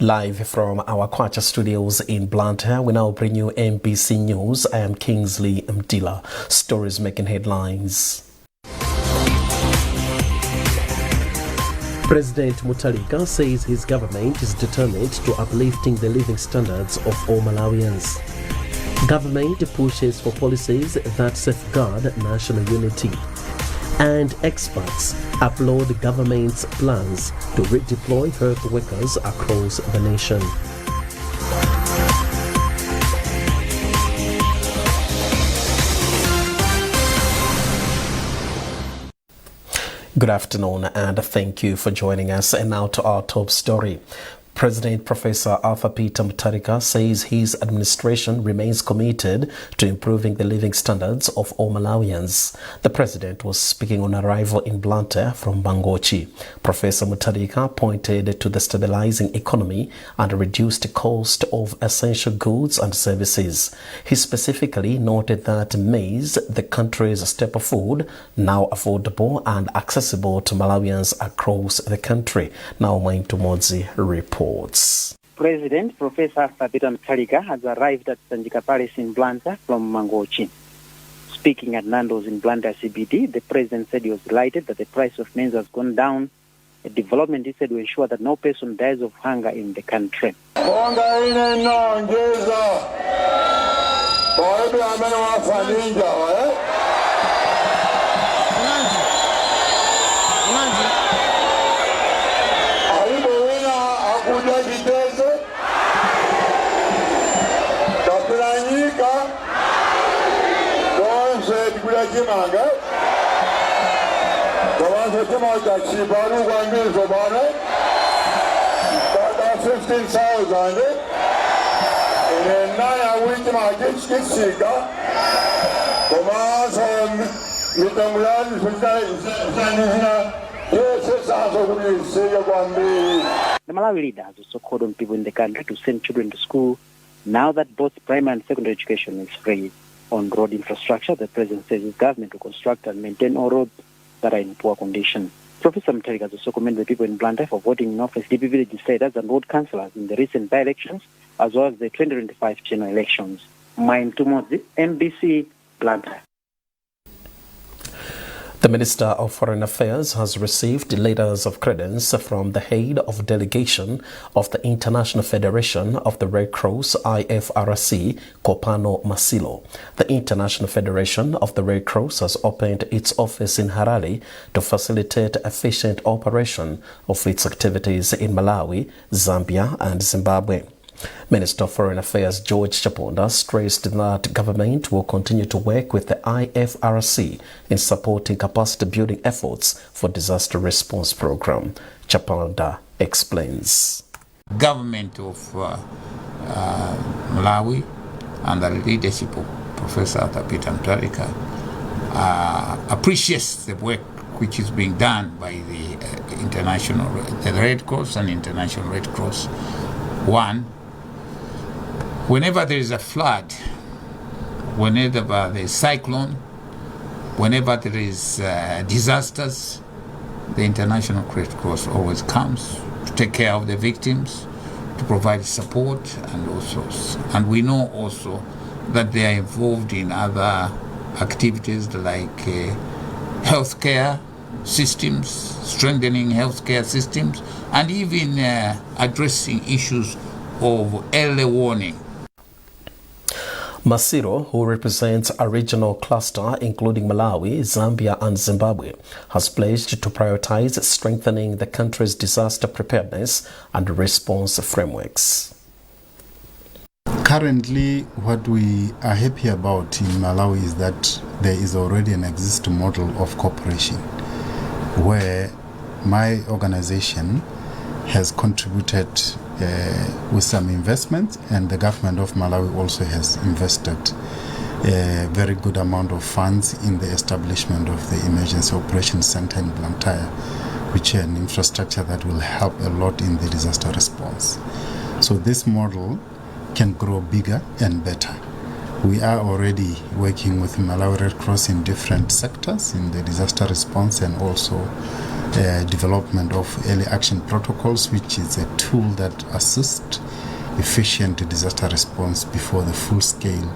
Live from our Kwacha studios in Blantyre, we now bring you MBC News. I am Kingsley Mdila. Stories making headlines. President Mutharika says his government is determined to uplifting the living standards of all Malawians. Government pushes for policies that safeguard national unity. And experts applaud government's plans to redeploy health workers across the nation. Good afternoon and thank you for joining us. And now to our top story. President Professor Arthur Peter Mutharika says his administration remains committed to improving the living standards of all Malawians. The president was speaking on arrival in Blantyre from Mangochi. Professor Mutharika pointed to the stabilizing economy and reduced cost of essential goods and services. He specifically noted that maize, the country's staple food, now affordable and accessible to Malawians across the country. Now Maintu Modzi reports. President Professor Arthur Peter Mutharika has arrived at Sanjika Palace in Blantyre from Mangochi. Speaking at Nando's in Blantyre CBD, the president said he was delighted that the price of maize has gone down, a development he said will ensure that no person dies of hunger in the country. The Malawi leader has also called on people in the country to send children to school now that both primary and secondary education is free. On road infrastructure, the president says his government will construct and maintain all roads that are in poor condition. Professor Mutharika has also commended the people in Blantyre for voting in office DP village legislators and ward councillors in the recent by-elections, as well as the 2025 general elections. Maintu Modzi, MBC, Blantyre. The Minister of Foreign Affairs has received letters of credence from the head of delegation of the International Federation of the Red Cross, IFRC, Kopano Masilo. The International Federation of the Red Cross has opened its office in Harare to facilitate efficient operation of its activities in Malawi, Zambia, and Zimbabwe. Minister of Foreign Affairs George Chaponda stressed that government will continue to work with the IFRC in supporting capacity building efforts for disaster response program. Chaponda explains. Government of Malawi under the leadership of Professor Arthur Peter Mutharika appreciates the work which is being done by the Red Cross and International Red Cross. One, whenever there is a flood, whenever there is cyclone, whenever there is disasters, the International Red Cross always comes to take care of the victims, to provide support and all sorts. And we know also that they are involved in other activities like healthcare systems, strengthening healthcare systems, and even addressing issues of early warning. Masiro, who represents a regional cluster including Malawi, Zambia and Zimbabwe, has pledged to prioritize strengthening the country's disaster preparedness and response frameworks. Currently, what we are happy about in Malawi is that there is already an existing model of cooperation where my organization has contributed with some investment, and the government of Malawi also has invested a very good amount of funds in the establishment of the Emergency Operations Center in Blantyre, which is an infrastructure that will help a lot in the disaster response. So this model can grow bigger and better. We are already working with Malawi Red Cross in different sectors in the disaster response and also development of early action protocols, which is a tool that assists efficient disaster response before the full scale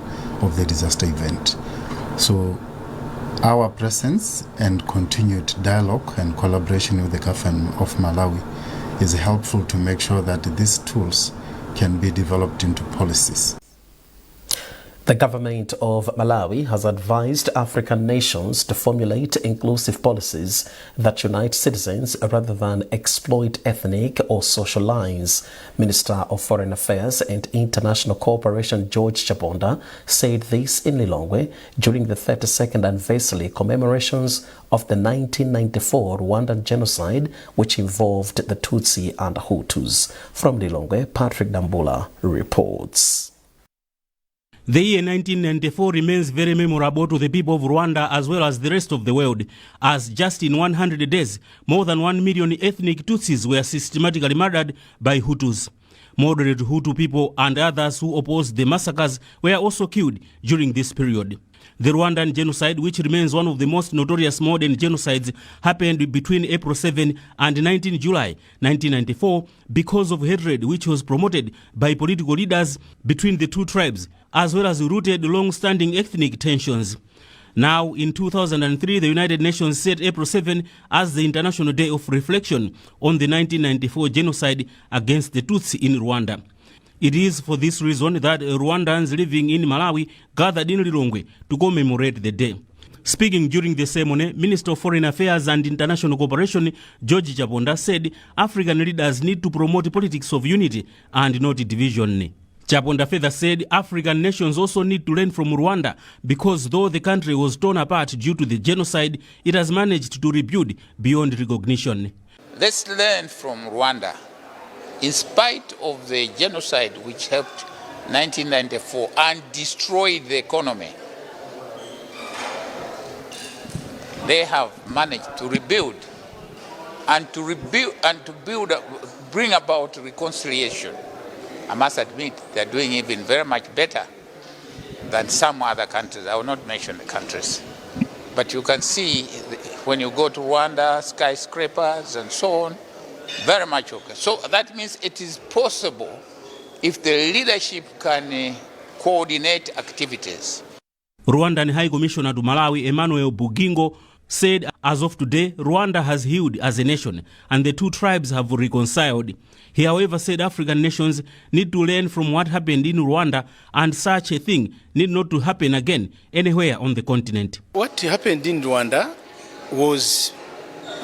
of the disaster event. So our presence and continued dialogue and collaboration with the government of Malawi is helpful to make sure that these tools can be developed into policies. The government of Malawi has advised African nations to formulate inclusive policies that unite citizens rather than exploit ethnic or social lines. Minister of Foreign Affairs and International Cooperation George Chabonda said this in Lilongwe during the 32nd anniversary commemorations of the 1994 Rwandan genocide, which involved the Tutsi and Hutus. From Lilongwe, Patrick Dambula reports. The year 1994 remains very memorable to the people of Rwanda as well as the rest of the world, as just in 100 days, more than 1 million ethnic Tutsis were systematically murdered by Hutus. Moderate Hutu people and others who opposed the massacres were also killed during this period. The Rwandan genocide, which remains one of the most notorious modern genocides, happened between April 7 and 19 July 1994 because of hatred which was promoted by political leaders between the two tribes, as well as rooted long-standing ethnic tensions. Now, in 2003, the United Nations set April 7 as the International Day of Reflection on the 1994 genocide against the Tutsi in Rwanda. It is for this reason that Rwandans living in Malawi gathered in Lilongwe to commemorate the day. Speaking during the ceremony, Minister of Foreign Affairs and International Cooperation George Chabonda said African leaders need to promote politics of unity and not division. Chabonda further said African nations also need to learn from Rwanda because though the country was torn apart due to the genocide, it has managed to rebuild beyond recognition. Let's learn from Rwanda. In spite of the genocide which helped 1994 and destroyed the economy, they have managed to rebuild and to bring about reconciliation. I must admit they're doing even very much better than some other countries. I will not mention the countries. But you can see when you go to Rwanda, skyscrapers and so on, very much okay. So that means it is possible if the leadership can coordinate activities. Rwandan High Commissioner to Malawi, Emmanuel Bugingo, said as of today, Rwanda has healed as a nation and the two tribes have reconciled. He, however, said African nations need to learn from what happened in Rwanda and such a thing need not to happen again anywhere on the continent. What happened in Rwanda was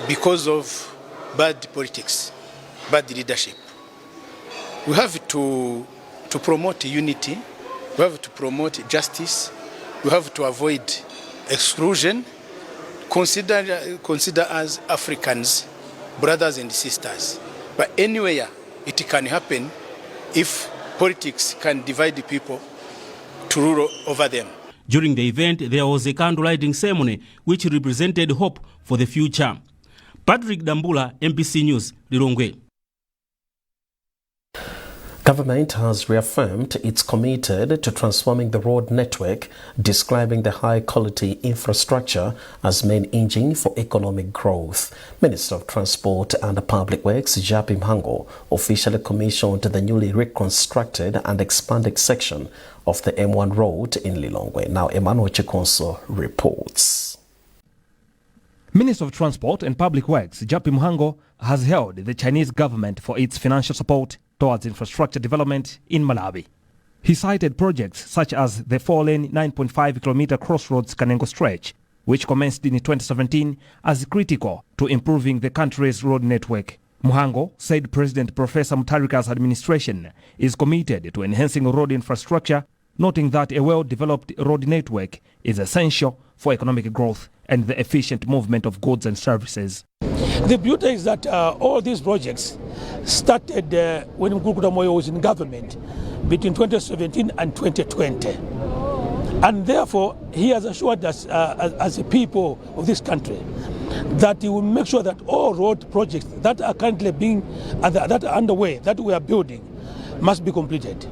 because of bad politics, bad leadership. We have to promote unity, we have to promote justice, we have to avoid exclusion, consider us Africans, brothers and sisters. But anywhere it can happen if politics can divide the people to rule over them. During the event, there was a candle-lighting ceremony which represented hope for the future. Patrick Dambula, MPC News, Lilongwe. Government has reaffirmed it's committed to transforming the road network, describing the high-quality infrastructure as main engine for economic growth. Minister of Transport and Public Works, Japi Mhango, officially commissioned the newly reconstructed and expanded section of the M1 road in Lilongwe. Now, Emmanuel Chikonso reports. Minister of Transport and Public Works, Japi Mhango, has hailed the Chinese government for its financial support towards infrastructure development in Malawi. He cited projects such as the 4-lane 9.5-kilometer Crossroads Kanengo stretch, which commenced in 2017, as critical to improving the country's road network. Mhango said President Professor Mutharika's administration is committed to enhancing road infrastructure, noting that a well-developed road network is essential for economic growth and the efficient movement of goods and services. The beauty is that all these projects started when Mkulukuta Moyo was in government between 2017 and 2020. And therefore, he has assured us as a people of this country that he will make sure that all road projects that are currently that are underway, that we are building, must be completed.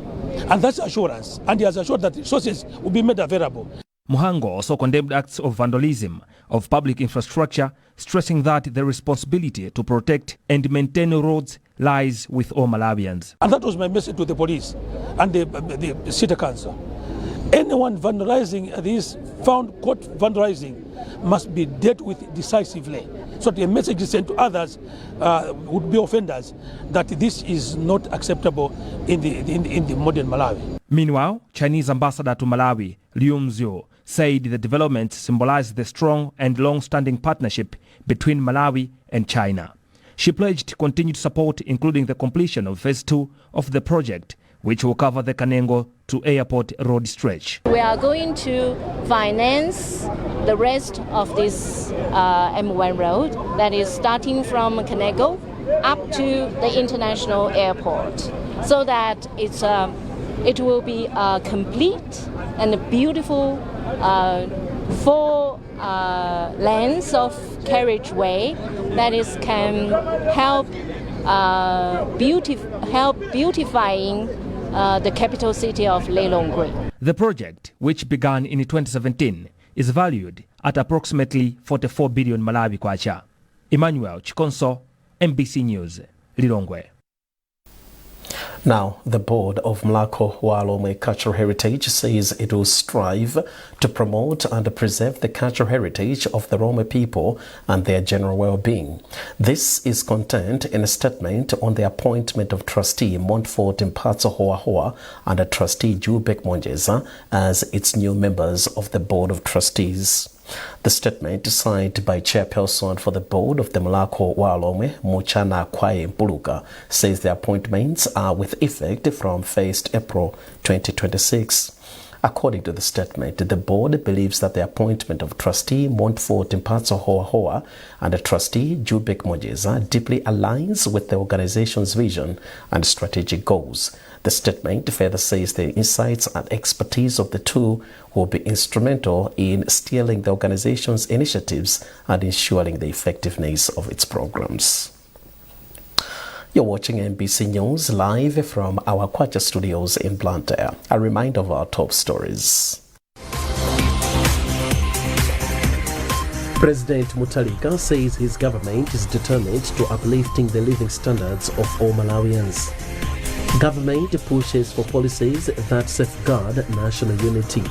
And that's assurance. And he has assured that resources will be made available. Mhango also condemned acts of vandalism of public infrastructure stressing that the responsibility to protect and maintain roads lies with all Malawians. And that was my message to the police and the city council. Anyone vandalizing these, found caught vandalizing, must be dealt with decisively. So the message is sent to others would be offenders that this is not acceptable in the modern Malawi. Meanwhile, Chinese ambassador to Malawi, Liu Mzio, said the developments symbolize the strong and long-standing partnership between Malawi and China. She pledged continued support, including the completion of phase 2 of the project, which will cover the Kanengo to airport road stretch. We are going to finance the rest of this M1 road, that is starting from Kanengo up to the international airport, so that it will be a complete and a beautiful 4 lanes of carriageway that is can help beautifying the capital city of Lilongwe. The project, which began in 2017, is valued at approximately 44 billion Malawi kwacha. Emmanuel Chikonso, MBC News, Lilongwe. Now, the board of Malawi Walome Cultural Heritage says it will strive to promote and preserve the cultural heritage of the Roma people and their general well-being. This is contained in a statement on the appointment of trustee Montfort Mpatso Hoa and trustee Jubek Monjeza as its new members of the board of trustees. The statement, signed by chairperson for the board of the Malawi Walome, Muchana Kwaye Mpuluka, says the appointments are with effect from 1st April 2026. According to the statement, the board believes that the appointment of trustee Montfort Mpatso Hoa and trustee Jubek Monjeza deeply aligns with the organization's vision and strategic goals. The statement further says the insights and expertise of the two will be instrumental in steering the organization's initiatives and ensuring the effectiveness of its programs. You're watching MBC News live from our Kwacha studios in Blantyre. A reminder of our top stories. President Mutharika says his government is determined to uplifting the living standards of all Malawians. Government pushes for policies that safeguard national unity.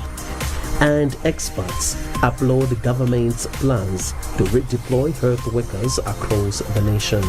And experts applaud government's plans to redeploy health workers across the nation.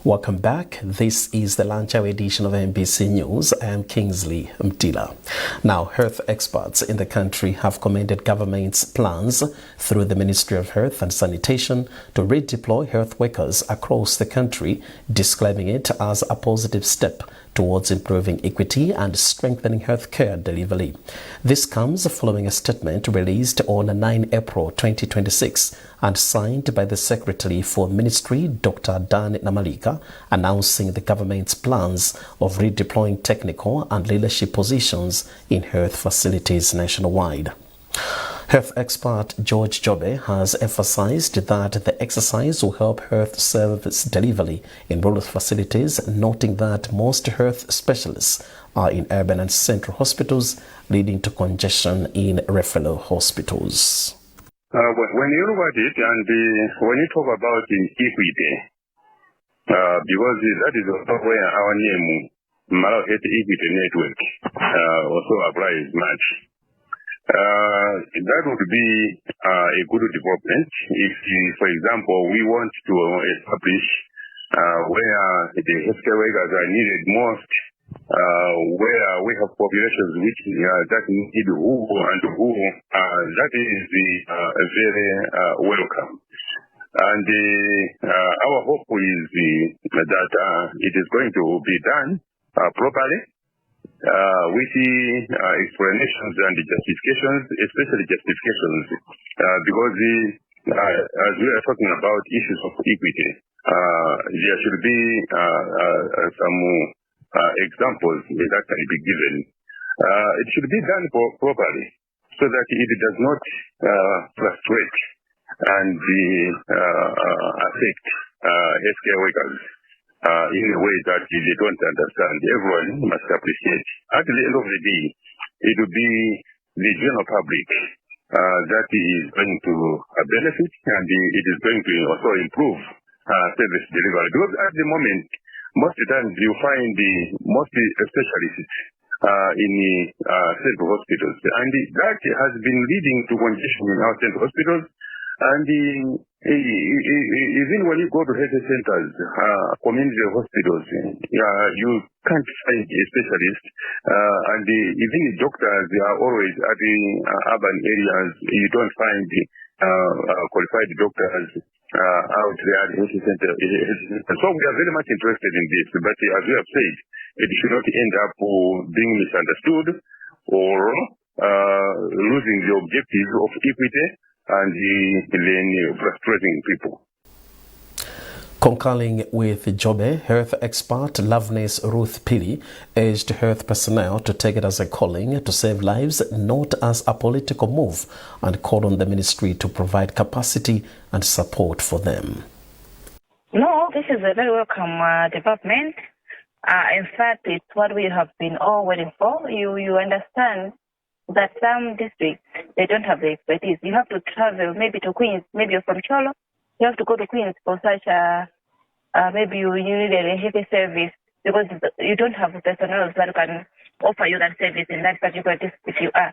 Welcome back. This is the lunch hour edition of MBC News. I am Kingsley Mtila. Now, health experts in the country have commended government's plans through the Ministry of Health and Sanitation to redeploy health workers across the country, describing it as a positive step towards improving equity and strengthening healthcare delivery. This comes following a statement released on 9 April 2026 and signed by the Secretary for Ministry, Dr. Dan Namalika, announcing the government's plans of redeploying technical and leadership positions in health facilities nationwide. Health expert George Jobe has emphasized that the exercise will help health service delivery in rural facilities, noting that most health specialists are in urban and central hospitals, leading to congestion in referral hospitals. When you look at it and when you talk about equity, because that is also where our name, Malawi Health Equity Network, also applies much. That would be a good development if, for example, we want to establish where the healthcare workers are needed most, where we have populations which that need who and who, that is very welcome. And our hope is that it is going to be done properly, with explanations and justifications, especially justifications, because as we are talking about issues of equity, there should be some examples that can be given. It should be done properly so that it does not frustrate and affect healthcare workers. in a way that they don't understand. Everyone must appreciate. At the end of the day, it will be the general public that is going to benefit, and it is going to also improve service delivery. Because at the moment, most times you find most specialists in central hospitals, and that has been leading to congestion in our central hospitals. And even when you go to health centers, community hospitals, you can't find a specialist. And even the doctors, they are always at the urban areas. You don't find qualified doctors out there at the health center. So we are very much interested in this. But as we have said, it should not end up being misunderstood or losing the objectives of equity and then frustrating people. Concurring with Jobe, health expert Loveness Ruth Piri urged health personnel to take it as a calling to save lives, not as a political move, and called on the ministry to provide capacity and support for them. No, this is a very welcome development. In fact, it's what we have been all waiting for. You understand that some districts, they don't have the expertise. You have to travel maybe to Queens, maybe you're from Cholo, you have to go to Queens for such maybe you need a healthy service because you don't have personnel that can offer you that service in that particular district you are.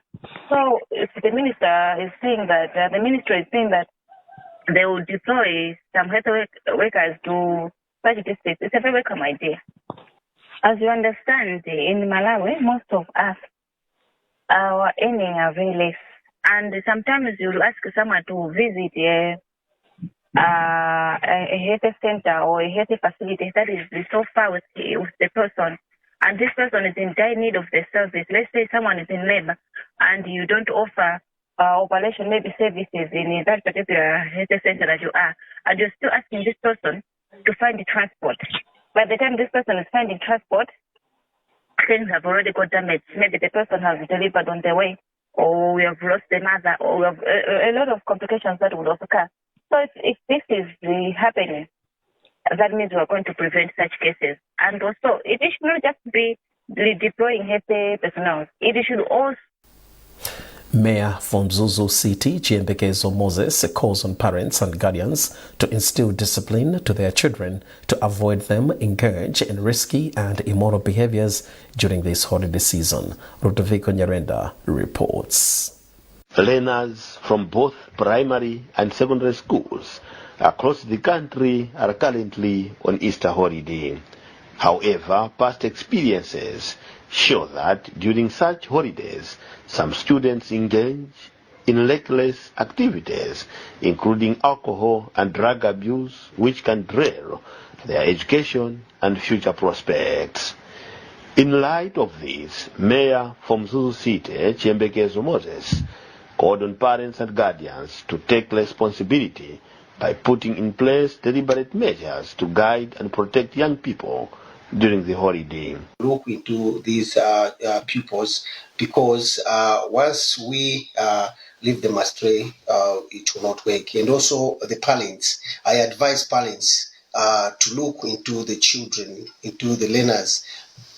So if the minister is saying that, the ministry is saying that they will deploy some health workers to such districts, it's a very welcome idea. As you understand, in Malawi, most of us, our earnings are very less, and sometimes you'll ask someone to visit a health center or a health facility that is so far with the person, and this person is in dire need of the service. Let's say someone is in labor, and you don't offer operation maybe services in that particular health center that you are, and you're still asking this person to find the transport. By the time this person is finding transport, things have already got damaged. Maybe the person has delivered on the way, or we have lost the mother, or we have a lot of complications that would occur. So if this is happening, that means we are going to prevent such cases. And also, it should not just be redeploying health personnel. It should also... Mayor from Mzuzu City, Chiembekezo Moses, calls on parents and guardians to instill discipline to their children to avoid them engage in risky and immoral behaviors during this holiday season. Rudoviko Nyarenda reports. Learners from both primary and secondary schools across the country are currently on Easter holiday. However, past experiences show that during such holidays, some students engage in reckless activities, including alcohol and drug abuse, which can derail their education and future prospects. In light of this, Mayor from Mzuzu City, Chiembekezo Moses, called on parents and guardians to take responsibility by putting in place deliberate measures to guide and protect young people during the holiday. Look into these pupils, because once we leave them astray, it will not work. And also the parents, I advise parents to look into the children, into the learners,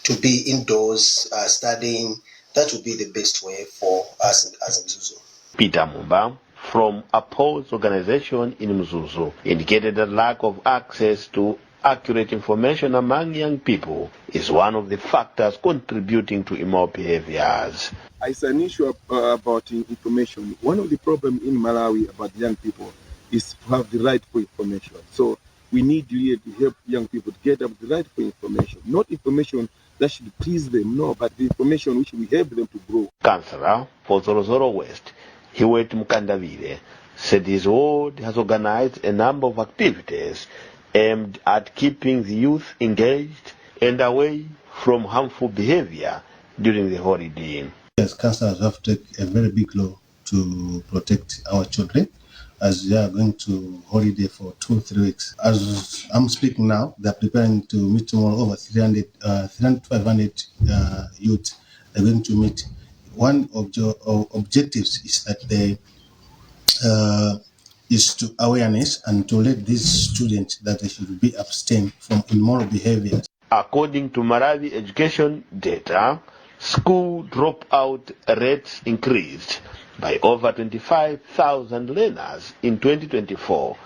to be indoors studying. That would be the best way for us as Mzuzu. Peter Mumba from a Pulse organization in Mzuzu indicated that lack of access to accurate information among young people is one of the factors contributing to immoral behaviors. It's an issue about information. One of the problems in Malawi about young people is to have the rightful information. So we need really to help young people to get up the rightful information. Not information that should please them, no, but the information which will help them to grow. Councillor for Zorozoro West, Hiwet Mukandavire, said his ward has organized a number of activities aimed at keeping the youth engaged and away from harmful behavior during the holiday. As councillors, we have to take a very big role to protect our children as they are going to holiday for 2-3 weeks. As I'm speaking now, they're preparing to meet tomorrow over 500 youth. They're going to meet. One of the objectives is that they is to awareness and to let these students that they should be abstain from immoral behaviors. According to Malawi education data, school dropout rates increased by over 25,000 learners in 2024,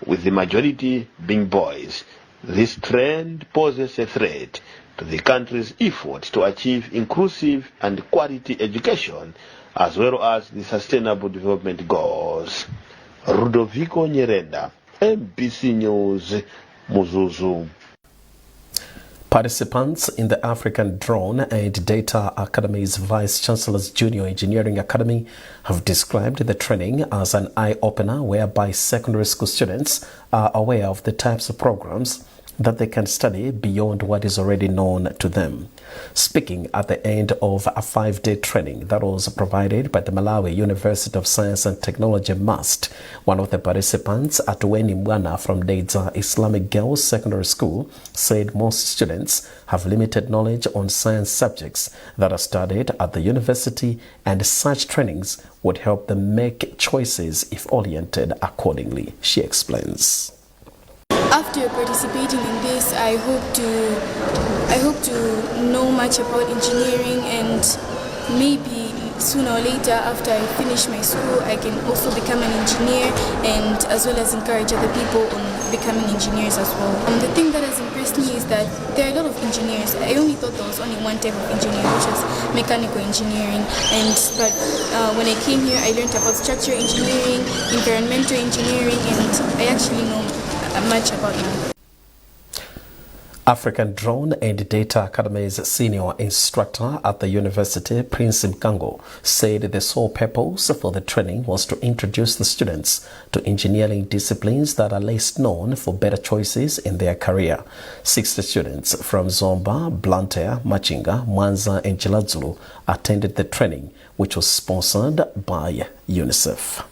with the majority being boys. This trend poses a threat to the country's effort to achieve inclusive and quality education, as well as the sustainable development goals. Rudoviko Nyerenda, MBC News, Muzuzu. Participants in the African Drone and Data Academy's Vice Chancellor's Junior Engineering Academy have described the training as an eye-opener whereby secondary school students are aware of the types of programs that they can study beyond what is already known to them. Speaking at the end of a 5-day training that was provided by the Malawi University of Science and Technology MUST, one of the participants, Atuweni Mwana from Dedza Islamic Girls Secondary School, said most students have limited knowledge on science subjects that are studied at the university, and such trainings would help them make choices if oriented accordingly. She explains. After participating in this, I hope to know much about engineering, and maybe sooner or later after I finish my school I can also become an engineer, and as well as encourage other people on becoming engineers as well. The thing that has impressed me is that there are a lot of engineers. I only thought there was only one type of engineering, which was mechanical engineering, but when I came here I learned about structural engineering, environmental engineering, and I actually know much about them. African Drone and Data Academy's senior instructor at the university, Prince Mkango, said the sole purpose for the training was to introduce the students to engineering disciplines that are less known for better choices in their career. 60 students from Zomba, Blantyre, Machinga, Mwanza and Chiladzulu attended the training, which was sponsored by UNICEF.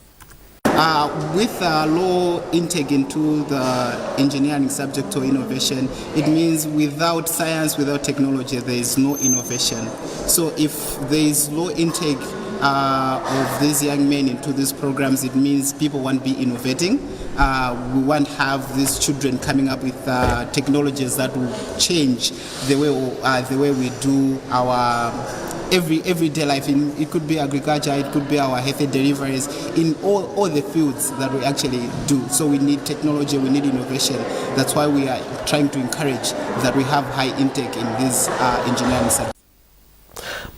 With low intake into the engineering subject or innovation, it means without science, without technology, there is no innovation. So if there is low intake of these young men into these programs, it means people won't be innovating. We won't have these children coming up with technologies that will change the way we do our everyday life. It could be agriculture, it could be our healthy deliveries, in all the fields that we actually do. So we need technology, we need innovation. That's why we are trying to encourage that we have high intake in this engineering sector.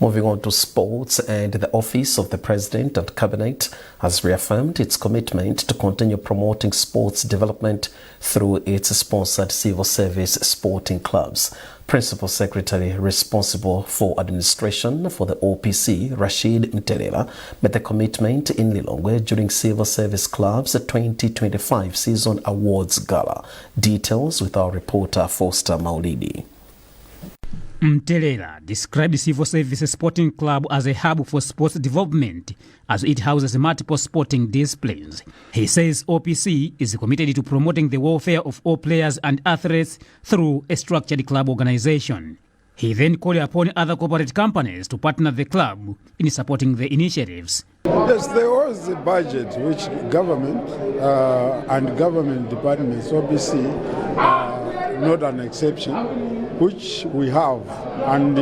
Moving on to sports, and the Office of the President and Cabinet has reaffirmed its commitment to continue promoting sports development through its sponsored civil service sporting clubs. Principal Secretary responsible for administration for the OPC, Rashid Mtelela, made the commitment in Lilongwe during Civil Service Club's 2025 Season Awards Gala. Details with our reporter Foster Maulidi. Mtelela described the Civil Service Sporting Club as a hub for sports development as it houses multiple sporting disciplines. He says OPC is committed to promoting the welfare of all players and athletes through a structured club organization. He then called upon other corporate companies to partner the club in supporting the initiatives. Yes, there was a budget which government and government departments, OPC, not an exception, which we have, and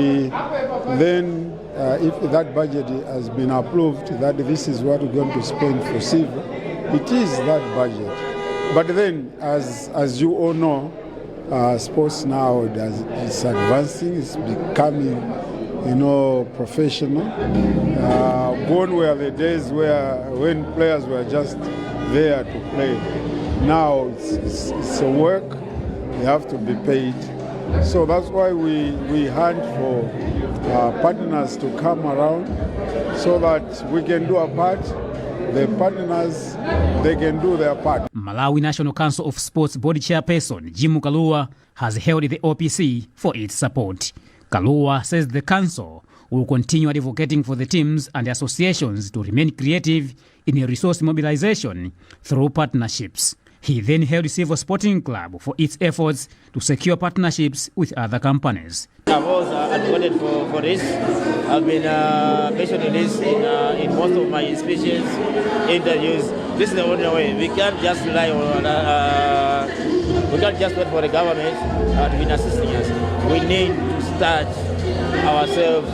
then if that budget has been approved, that this is what we're going to spend for civil, it is that budget. But then, as you all know, sports now it's advancing, it's becoming, professional. Gone were the days when players were just there to play. Now it's a work. They have to be paid. So that's why we hunt for partners to come around so that we can do our part. The partners, they can do their part. Malawi National Council of Sports Board Chairperson Jim Kalua has hailed the OPC for its support. Kalua says the council will continue advocating for the teams and associations to remain creative in resource mobilization through partnerships. He then hailed Silver Sporting Club for its efforts to secure partnerships with other companies. I've always advocated for this. I've been mentioning this in most of my speeches, interviews. This is the only way. We can't just rely on, we can't just wait for the government to be assisting us. We need to start ourselves.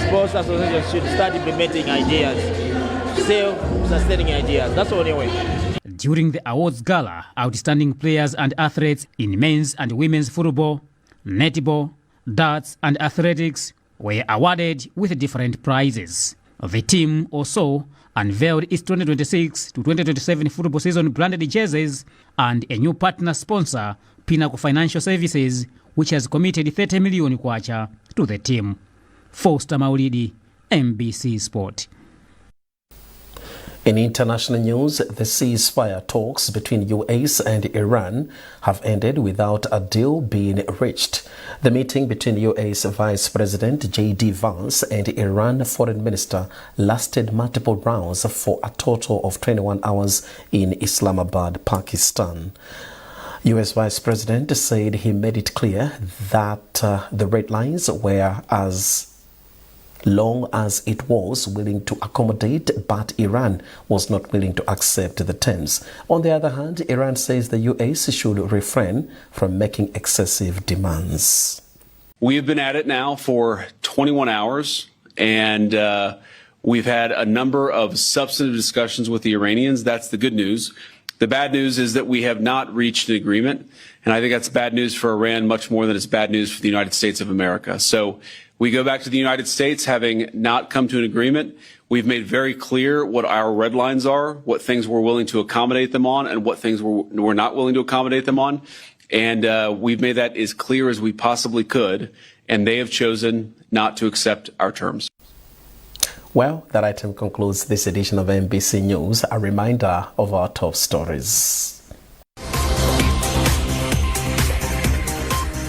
Sports associations should start implementing ideas, self-sustaining ideas. That's the only way. During the awards gala, outstanding players and athletes in men's and women's football, netball, darts and athletics were awarded with different prizes. The team also unveiled its 2026 to 2027 football season branded jerseys and a new partner sponsor, Pinnacle Financial Services, which has committed 30 million kwacha to the team. Foster Maulidi, MBC Sport. In international news, the ceasefire talks between US and Iran have ended without a deal being reached. The meeting between US Vice President J.D. Vance and Iran Foreign Minister lasted multiple rounds for a total of 21 hours in Islamabad, Pakistan. US Vice President said he made it clear that the red lines were as long as it was willing to accommodate, but Iran was not willing to accept the terms. On the other hand, Iran says the US should refrain from making excessive demands. We have been at it now for 21 hours, and we've had a number of substantive discussions with the Iranians. That's the good news. The bad news is that we have not reached an agreement, and I think that's bad news for Iran much more than it's bad news for the United States of America. So we go back to the United States having not come to an agreement. We've made very clear what our red lines are, what things we're willing to accommodate them on, and what things we're not willing to accommodate them on. And we've made that as clear as we possibly could, and they have chosen not to accept our terms. Well, that item concludes this edition of MBC News. A reminder of our top stories.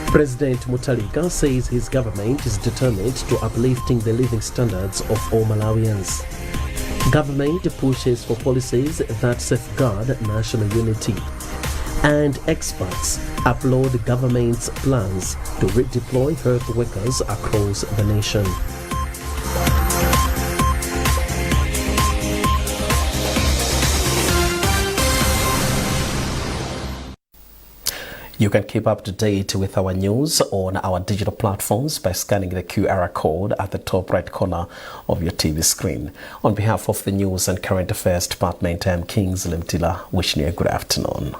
President Mutharika says his government is determined to uplifting the living standards of all Malawians. Government pushes for policies that safeguard national unity. And experts applaud government's plans to redeploy health workers across the nation. You can keep up to date with our news on our digital platforms by scanning the QR code at the top right corner of your TV screen. On behalf of the News and Current Affairs Department, I'm Kingsley Mtila, wishing you a good afternoon.